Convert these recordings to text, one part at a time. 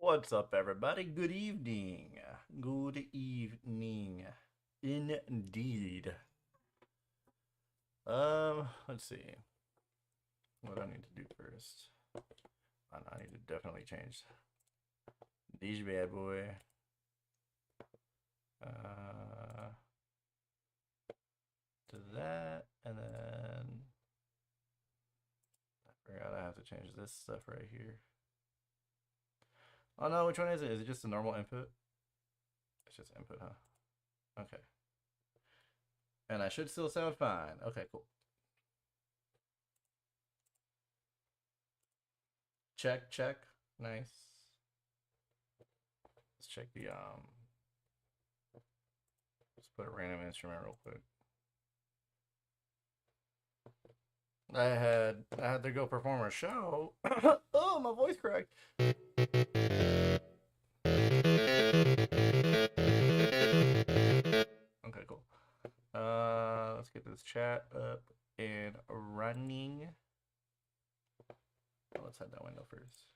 What's up, everybody? Good evening. Good evening. Indeed. Let's see. What do I need to do first? I need to definitely change these bad boy. To that, and then I forgot I have to change this stuff right here. Oh no, which one is it? Is it just a normal input? It's just input, huh? Okay. And I should still sound fine. Okay, cool. Check, check. Nice. Let's check the let's put a random instrument real quick. I had to go perform a show. Oh, my voice cracked. Okay, cool. Let's get this chat up and running. Oh, let's hide that window first.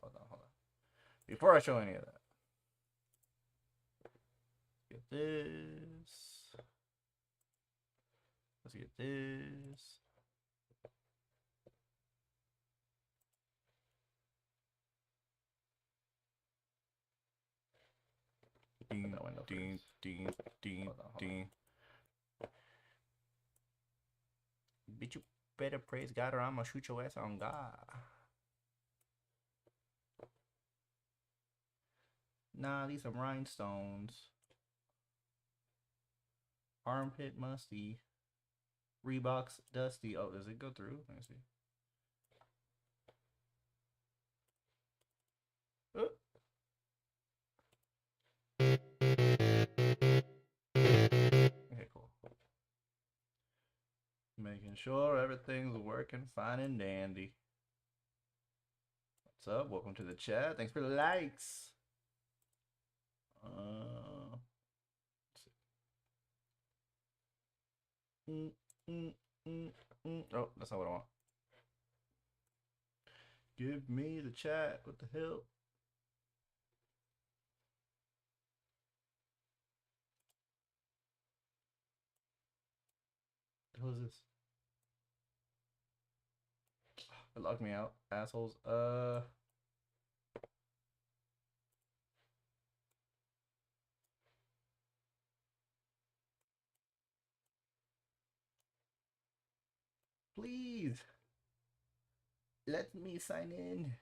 Hold on. Before I show any of that, get this. Let's get this. Ding, ding, ding, ding, ding. Bitch, you better praise God or I'm gonna shoot your ass on God. Nah, these some rhinestones. Armpit musty. Reeboks dusty. Oh, does it go through? Let me see. Okay, cool. Making sure everything's working fine and dandy. What's up? Welcome to the chat. Thanks for the likes. Oh, that's not what I want. Give me the chat. What the hell? What the hell is this? It locked me out, assholes. Please let me sign in.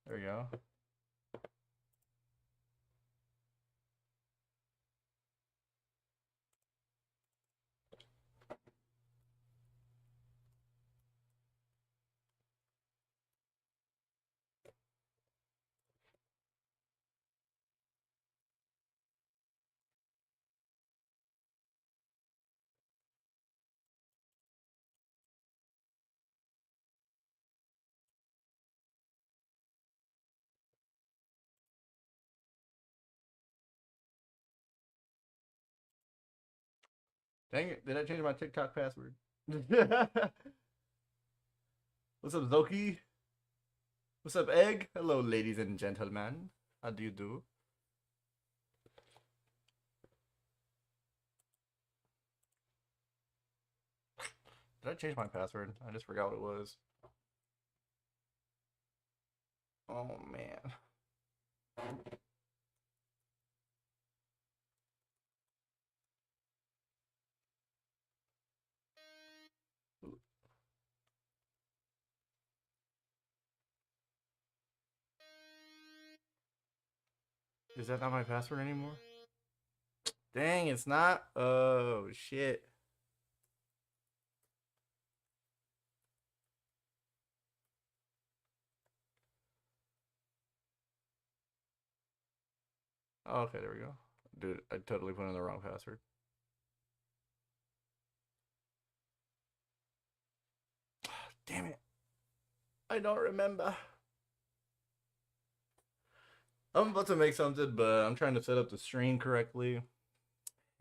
There we go. Dang it, did I change my TikTok password? What's up, Zoki? What's up, Egg? Hello, ladies and gentlemen. How do you do? Did I change my password? I just forgot what it was. Oh, man. Is that not my password anymore? Dang, it's not? Oh, shit. Oh, okay, there we go. Dude, I totally put in the wrong password. Damn it. I don't remember. I'm about to make something, but I'm trying to set up the stream correctly.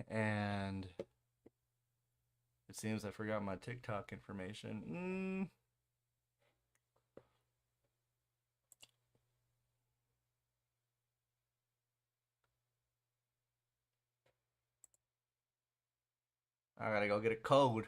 And It seems I forgot my TikTok information. I gotta go get a code.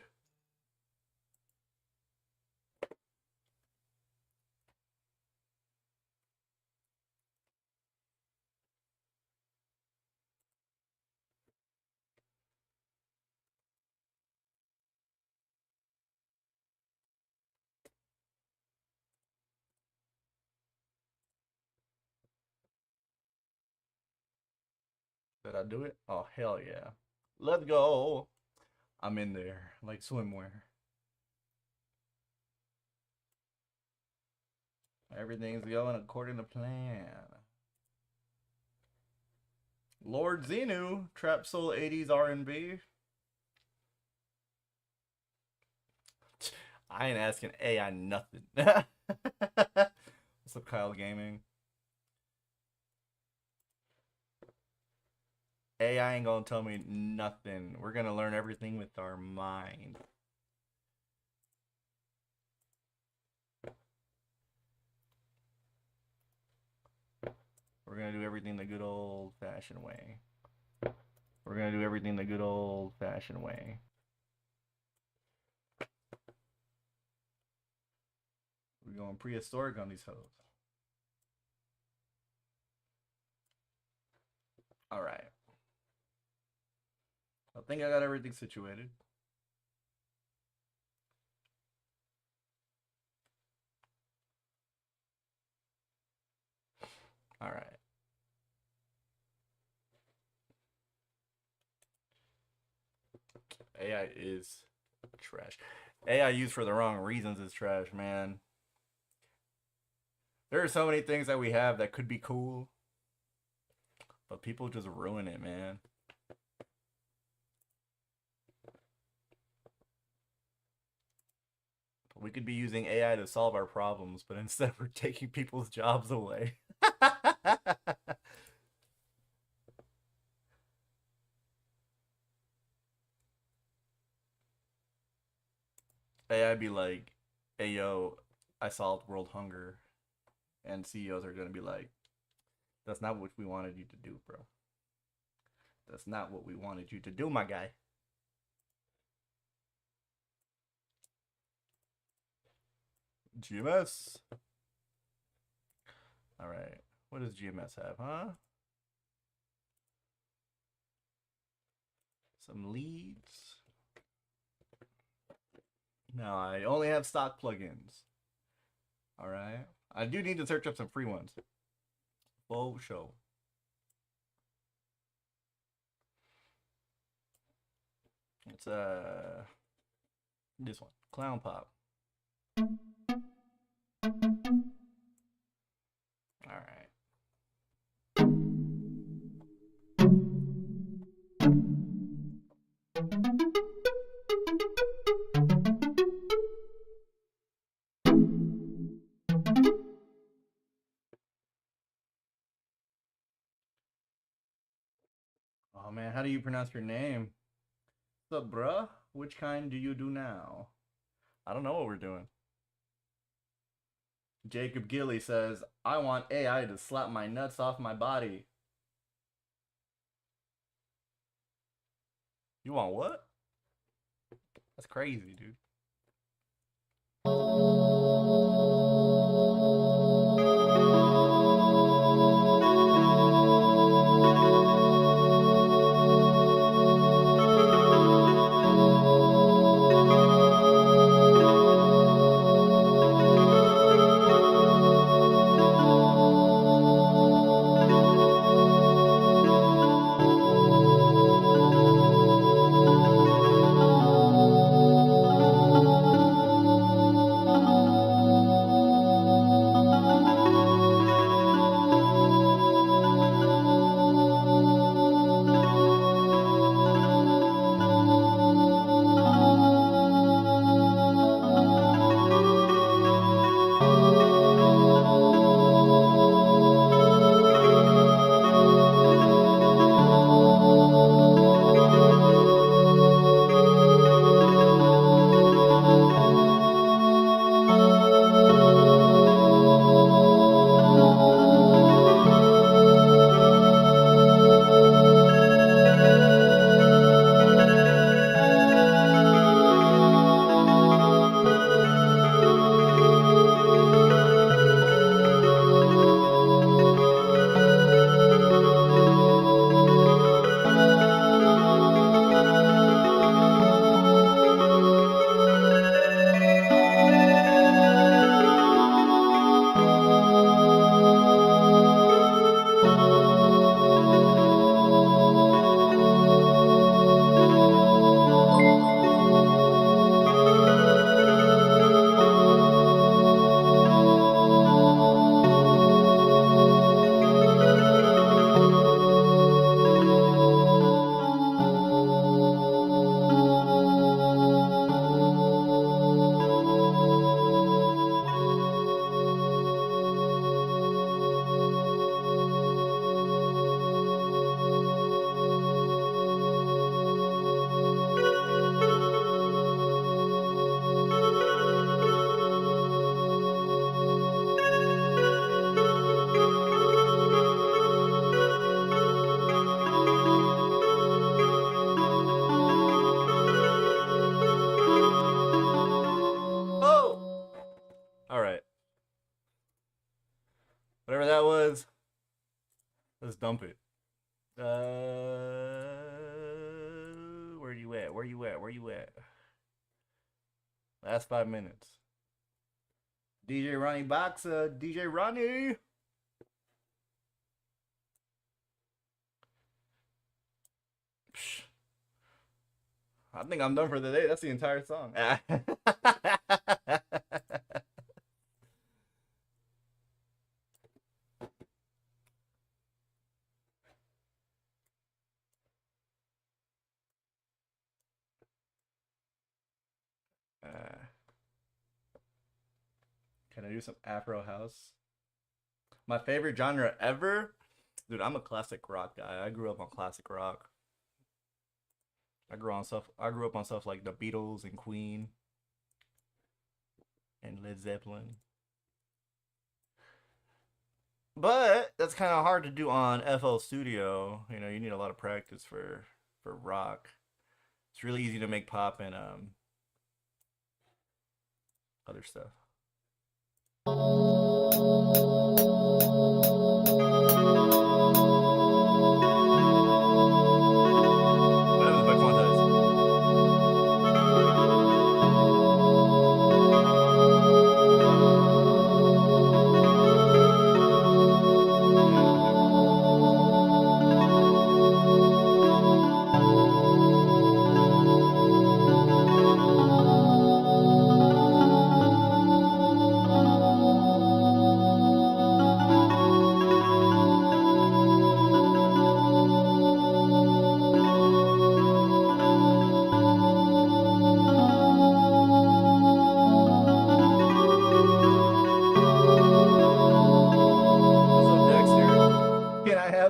Did I do it? Oh, hell yeah. Let's go. I'm in there, like swimwear. Everything's going according to plan. Lord Xenu, Trap Soul 80s R&B. I ain't asking AI nothing. What's up, Kyle Gaming? AI ain't gonna tell me nothing. We're gonna learn everything with our mind. We're gonna do everything the good old-fashioned way. We're gonna do everything the good old-fashioned way. We're going prehistoric on these hoes. All right. I think I got everything situated. All right. AI is trash. AI used for the wrong reasons is trash, man. There are so many things that we have that could be cool, but people just ruin it, man. We could be using AI to solve our problems, but instead we're taking people's jobs away. AI be like, hey yo, I solved world hunger. And CEOs are gonna be like, that's not what we wanted you to do, bro. That's not what we wanted you to do, my guy. GMS. All right. What does GMS have, huh? Some leads. No, I only have stock plugins. All right. I do need to search up some free ones. Full show. It's this one, Clown Pop. All right. Oh man, how do you pronounce your name? What's up, bruh? Which kind do you do now? I don't know what we're doing. Jacob Gilly says, I want AI to slap my nuts off my body. You want what? That's crazy, dude. just dump it. Where you at? Where you at? Where you at? Last 5 minutes. DJ Ronnie Boxa. DJ Ronnie. Psh. I think I'm done for the day. That's the entire song. Can I do some Afro house? My favorite genre ever? Dude, I'm a classic rock guy. I grew up on classic rock. I grew up on stuff like the Beatles and Queen and Led Zeppelin. But that's kind of hard to do on FL Studio. You know, you need a lot of practice for rock. It's really easy to make pop and other stuff.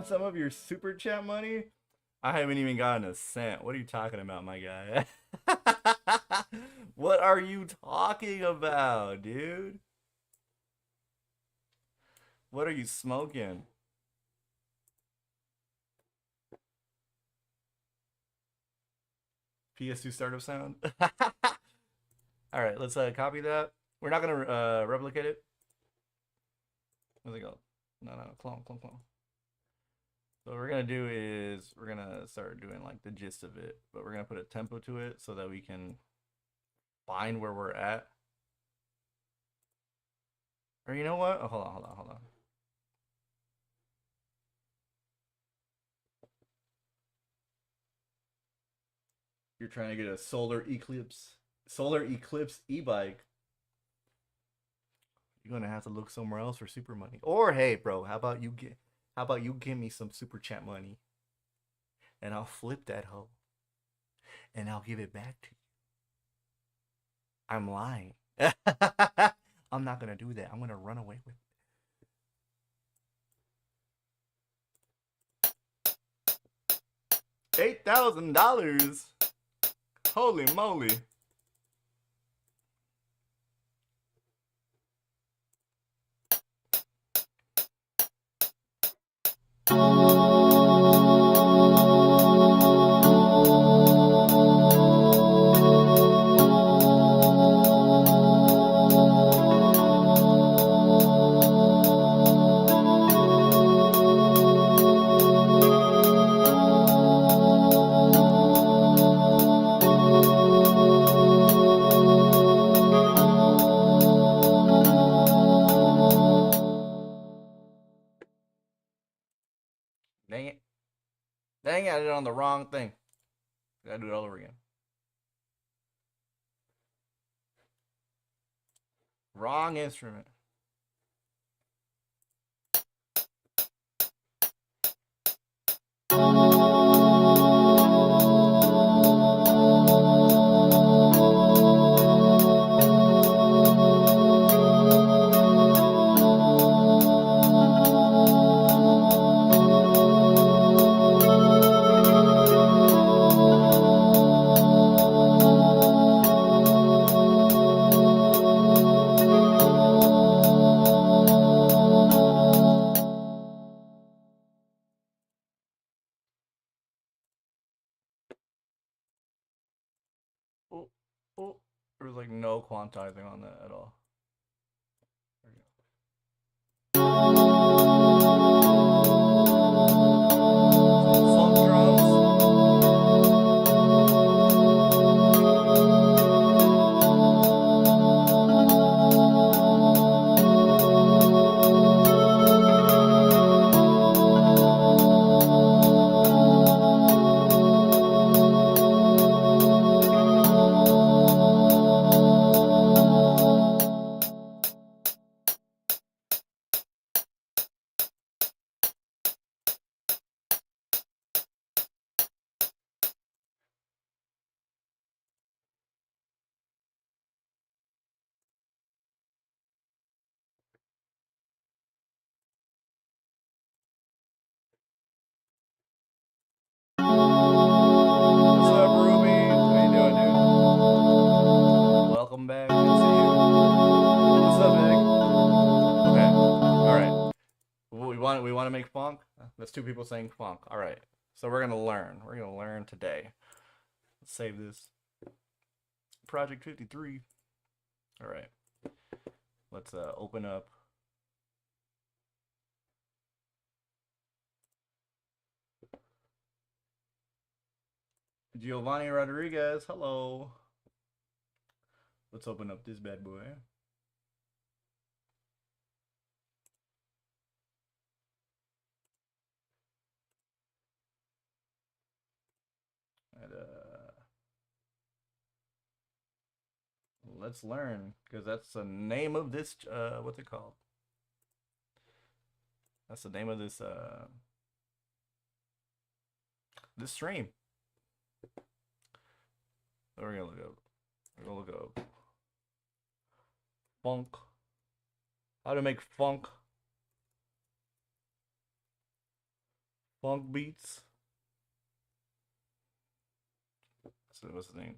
Some of your super chat money? I haven't even gotten a cent. What are you talking about, my guy? What are you talking about, dude? What are you smoking? PS2 startup sound? All right, let's copy that. We're not gonna replicate it. Where's it go? No, clone. So what we're gonna do is we're gonna start doing like the gist of it, but we're gonna put a tempo to it so that we can find where we're at. Or you know what? Oh, hold on. You're trying to get a solar eclipse e-bike. You're gonna have to look somewhere else for super money. Or hey, bro, how about you give me some super chat money, and I'll flip that hoe, and I'll give it back to you. I'm lying. I'm not gonna do that. I'm gonna run away with it. $8,000. Holy moly. Dang it, I did it on the wrong thing. Gotta do it all over again. Wrong instrument. There was like no quantizing on that at all. There we go. That's two people saying funk. All right. So we're gonna learn. We're gonna learn today. Let's save this. Project 53. All right. Let's open up. Giovanni Rodriguez. Hello. Let's open up this bad boy. And let's learn, because that's the name of this. What's it called? That's the name of this this stream. So we're gonna look up. We're gonna look up funk. How to make funk beats. So what's the name?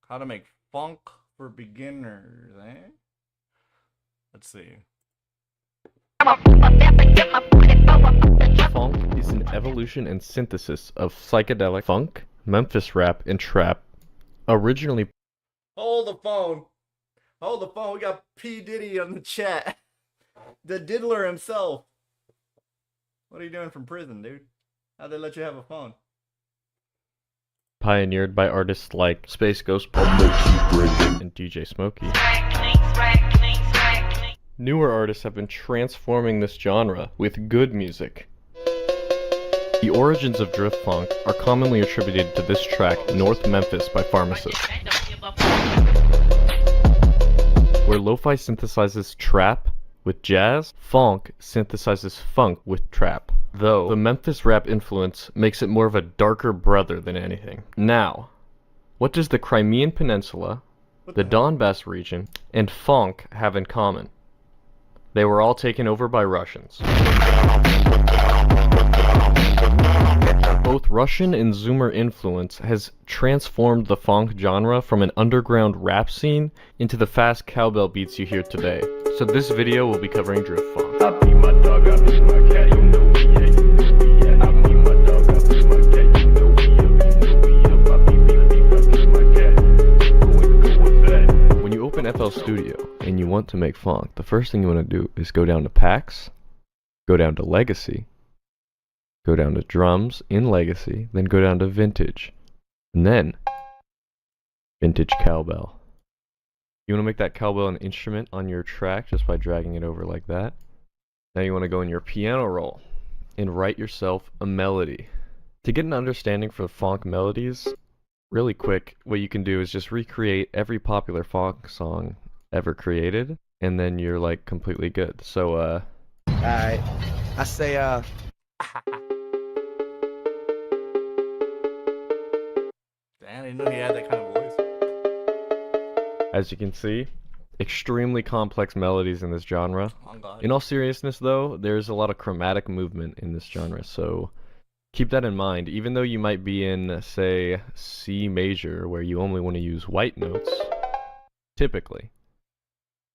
How to make funk for beginners, eh? Let's see. Funk is an evolution and synthesis of psychedelic funk, Memphis rap, and trap. Originally, Hold the phone. Hold the phone. We got P. Diddy on the chat. The diddler himself. What are you doing from prison, dude? How'd they let you have a phone? pioneered by artists like Space Ghost and DJ Smokey. Newer artists have been transforming this genre with good music. The origins of drift funk are commonly attributed to this track, North Memphis by Pharmacist, where lo-fi synthesizes trap with jazz, funk synthesizes funk with trap, though the Memphis rap influence makes it more of a darker brother than anything. Now, what does the Crimean Peninsula, the Donbass region, and funk have in common? They were all taken over by Russians. Both Russian and Zoomer influence has transformed the funk genre from an underground rap scene into the fast cowbell beats you hear today. So this video will be covering drift funk. When you open FL Studio and you want to make funk, the first thing you want to do is go down to Packs, go down to Legacy, go down to Drums in Legacy, then go down to Vintage, and then Vintage Cowbell. You want to make that cowbell an instrument on your track just by dragging it over like that. Now you want to go in your piano roll and write yourself a melody. To get an understanding for funk melodies, really quick, what you can do is just recreate every popular funk song ever created, and then you're like completely good. So Alright. I say Damn, I didn't know he had that kind of voice. as you can see, extremely complex melodies in this genre. Oh, God. In all seriousness though, there's a lot of chromatic movement in this genre, so keep that in mind. Even though you might be in, say, C major, where you only want to use white notes, typically,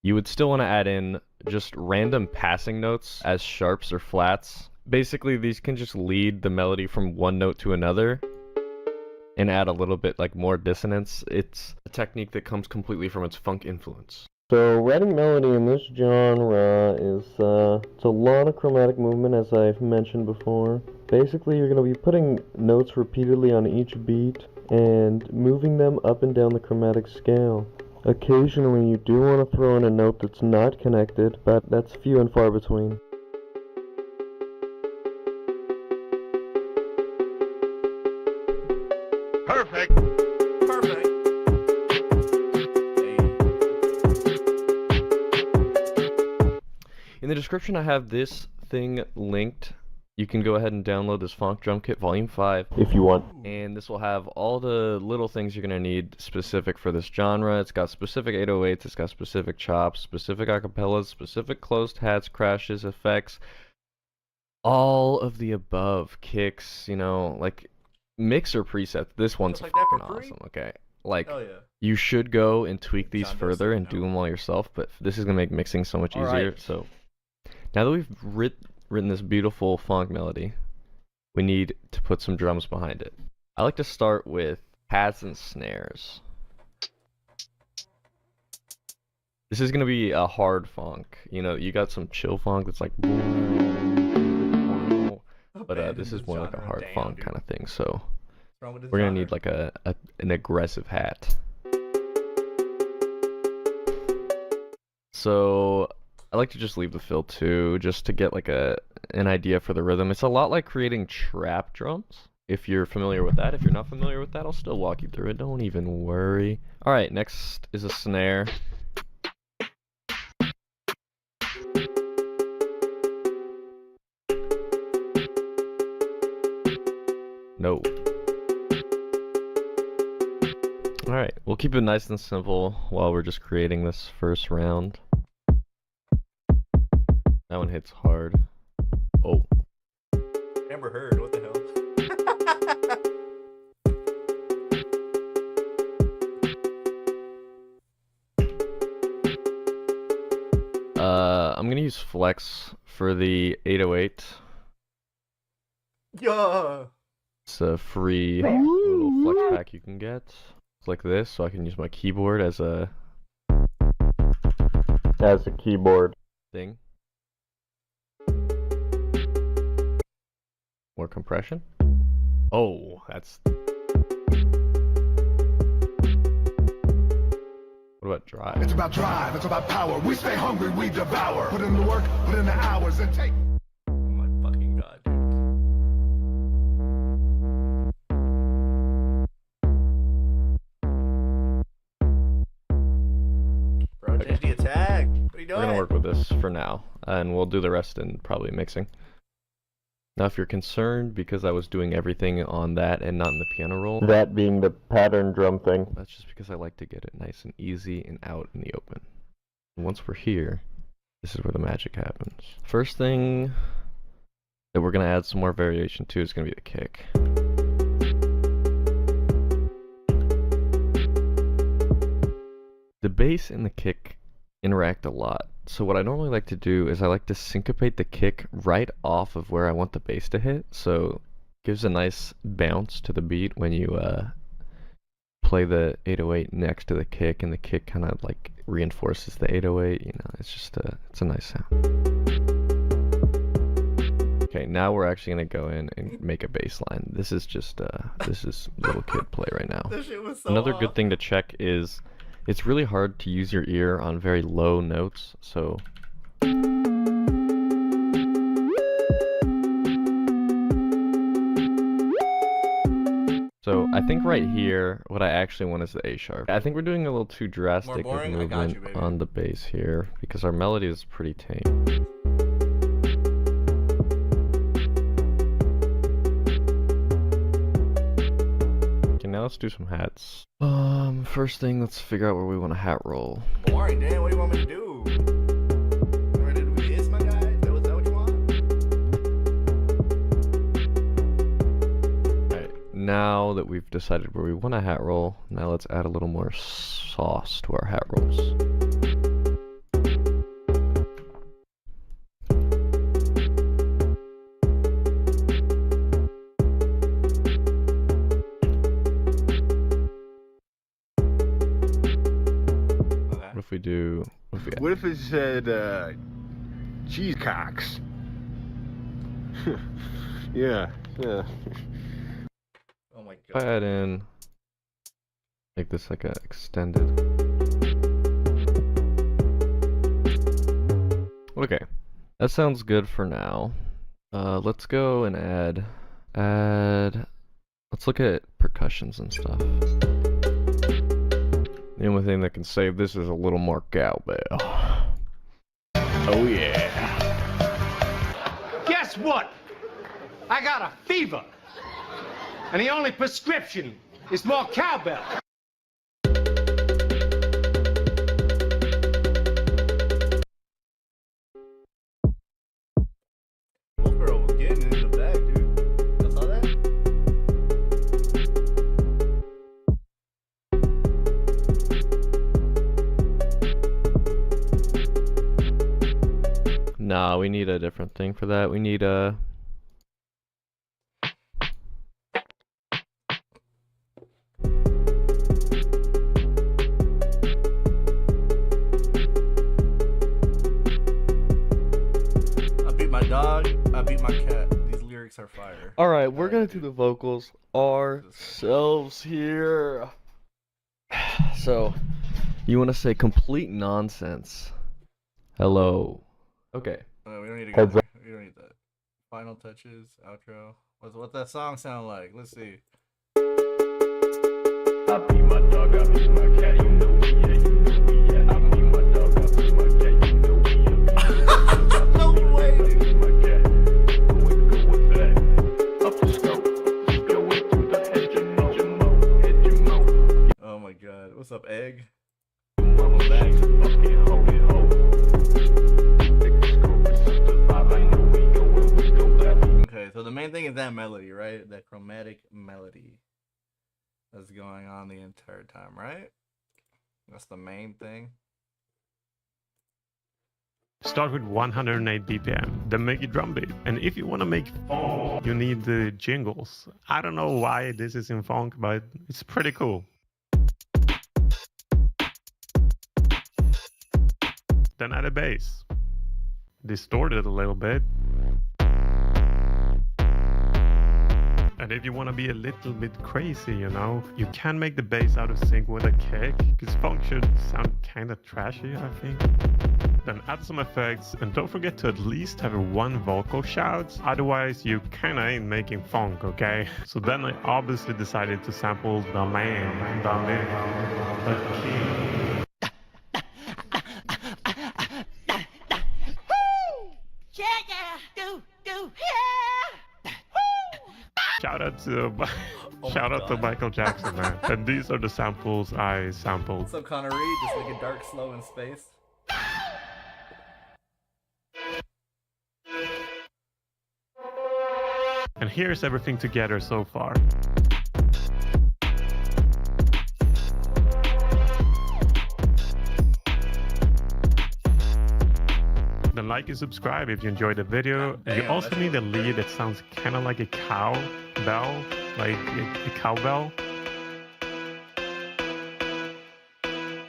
you would still want to add in just random passing notes as sharps or flats. Basically, these can just lead the melody from one note to another and add a little bit like more dissonance. It's a technique that comes completely from its funk influence. So writing melody in this genre is it's a lot of chromatic movement, as I've mentioned before. Basically, you're going to be putting notes repeatedly on each beat and moving them up and down the chromatic scale. Occasionally, you do want to throw in a note that's not connected, but that's few and far between. Perfect. Perfect. Hey. In the description, I have this thing linked. You can go ahead and download this Funk Drum Kit Volume 5 if you want. And this will have all the little things you're going to need specific for this genre. It's got specific 808s, it's got specific chops, specific acapellas, specific closed hats, crashes, effects. All of the above. Kicks, you know, like mixer presets. This one's Just like that for fucking free? awesome, okay? Like, Oh, yeah. you should go and tweak these John further Doe and said do no. them all yourself, but this is going to make mixing so much All easier. right. So, now that we've written this beautiful funk melody, we need to put some drums behind it. I like to start with pads and snares. This is gonna be a hard funk. You know, you got some chill funk that's like, but this is more like a hard funk kind of thing. So we're gonna need like an aggressive hat. So I like to just leave the fill too, just to get like an idea for the rhythm. It's a lot like creating trap drums. If you're familiar with that, if you're not familiar with that, I'll still walk you through it. Don't even worry. All right, next is a snare. No. Alright, we'll keep it nice and simple while we're just creating this first round. That one hits hard. Oh. Amber Heard, what the hell? I'm gonna use flex for the 808. Yeah. It's a free little flex pack you can get. It's like this, so I can use my keyboard as a keyboard thing. More compression. Oh, that's. What about drive? It's about drive, it's about power. We stay hungry, we devour. Put in the work, put in the hours, and take. Oh my fucking god, dude. Bro, change the attack. What are you doing? We're gonna work with this for now, and we'll do the rest in probably mixing. Now, if you're concerned because I was doing everything on that and not in the piano roll, That being the pattern drum thing. that's just because I like to get it nice and easy and out in the open. And once we're here, this is where the magic happens. First thing that we're gonna add some more variation to is gonna be the kick. The bass and the kick interact a lot. So what I normally like to do is I like to syncopate the kick right off of where I want the bass to hit. So it gives a nice bounce to the beat when you play the 808 next to the kick, and the kick kind of like reinforces the 808. You know, it's just it's a nice sound. Okay, now we're actually gonna go in and make a bass line. This is just this is little kid play right now. This shit was so Another off. good thing to check is it's really hard to use your ear on very low notes, so I think right here, what I actually want is the A sharp. I think we're doing a little too drastic of boring? I got you, movement baby. on the bass here, because our melody is pretty tame. Okay, now let's do some hats. First thing, let's figure out where we want a hat roll. Boring, Dan. What do you want me to do? You ready to do this, my guy? Is that what you want? Alright, now that we've decided where we want a hat roll, now let's add a little more sauce to our hat rolls. What if we do... What if it said, cheese cocks? Yeah. Oh my If I god. add in, make this like a extended. Okay, that sounds good for now. Let's go and add. Let's look at percussions and stuff. The only thing that can save this is a little more cowbell. Oh yeah. Guess what? I got a fever. And the only prescription is more cowbell. Wolfboro was getting in the bag, dude. You saw that? Nah, we need a different thing for that. We need a. beat my cat. These lyrics are fire. All right, we're gonna Alright, do dude. the vocals ourselves here. So, you want to say complete nonsense? Hello. Okay. We don't need to go Heads there. We don't need that. Final touches, outro. What's that song sound like? Let's see. I beat my dog, I beat my cat, you know we yeah, you know we yeah. I beat my dog, I beat my cat, you know we yeah. No way, dude. Beat my cat, going good with that. Up the scope, going through the head, you know. Oh my god. What's up, Egg? Welcome back. Fucking holy ho. Take the scope, this is the vibe, I know we go and we go back. Okay, so the main thing is that melody, right? That chromatic melody that's going on the entire time, right? That's the main thing. Start with 108 BPM, then make a drum beat. And if you want to make funk, you need the jingles. I don't know why this is in funk, but it's pretty cool. Then add a bass. Distort it a little bit. And if you want to be a little bit crazy, you know, you can make the bass out of sync with a kick, because funk should sound kind of trashy, I think. Then add some effects, and don't forget to at least have one vocal shout, otherwise you kinda ain't making funk, okay? So then I obviously decided to sample the man, the myth, the king. Shout out to Oh shout my out to God. Michael Jackson, man. And these are the samples I sampled. What's up, Connor Reed? Just make it dark, slow, in space. And here's everything together so far. Then like and subscribe if you enjoyed the video. Damn, You also that's need a lead that sounds kind of like a cow bell, like a cowbell.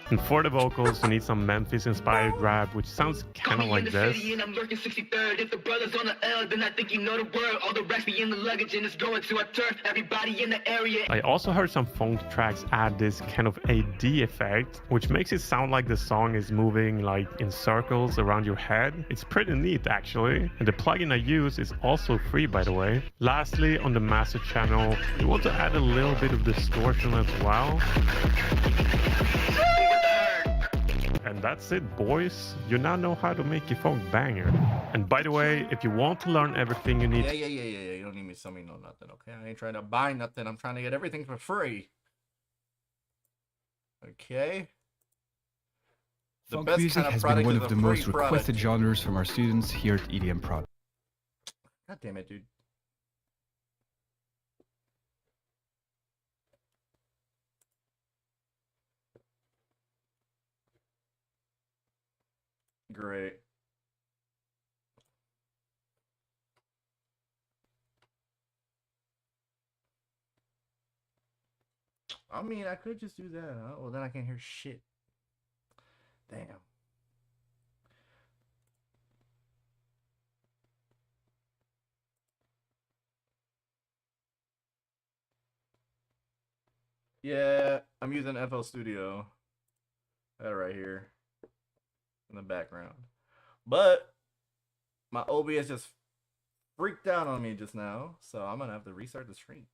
And for the vocals, you need some Memphis-inspired rap, which sounds kind of like this. And I'm lurking 63rd. If the brothers on the L, then I think you know the word. All the racks be in the luggage and it's going to our turf. Everybody in the area. I also heard some funk tracks add this kind of AD effect, which makes it sound like the song is moving like in circles around your head. It's pretty neat actually. And the plugin I use is also free, by the way. Lastly, on the master channel, you want to add a little bit of distortion as well. And that's it, boys. You now know how to make your funk banger. And by the way, if you want to learn everything you need Yeah. You don't need me to tell me no nothing, okay? I ain't trying to buy nothing. I'm trying to get everything for free. Okay? The Funk best music kind of has been product one is of a the most free requested product. genres from our students here at EDM Prod. God damn it, dude. Great. I mean, I could just do that. Huh? Well, then I can't hear shit. Damn. Yeah, I'm using FL Studio. That right here in the background. But my OBS just freaked out on me just now, so I'm gonna have to restart the stream.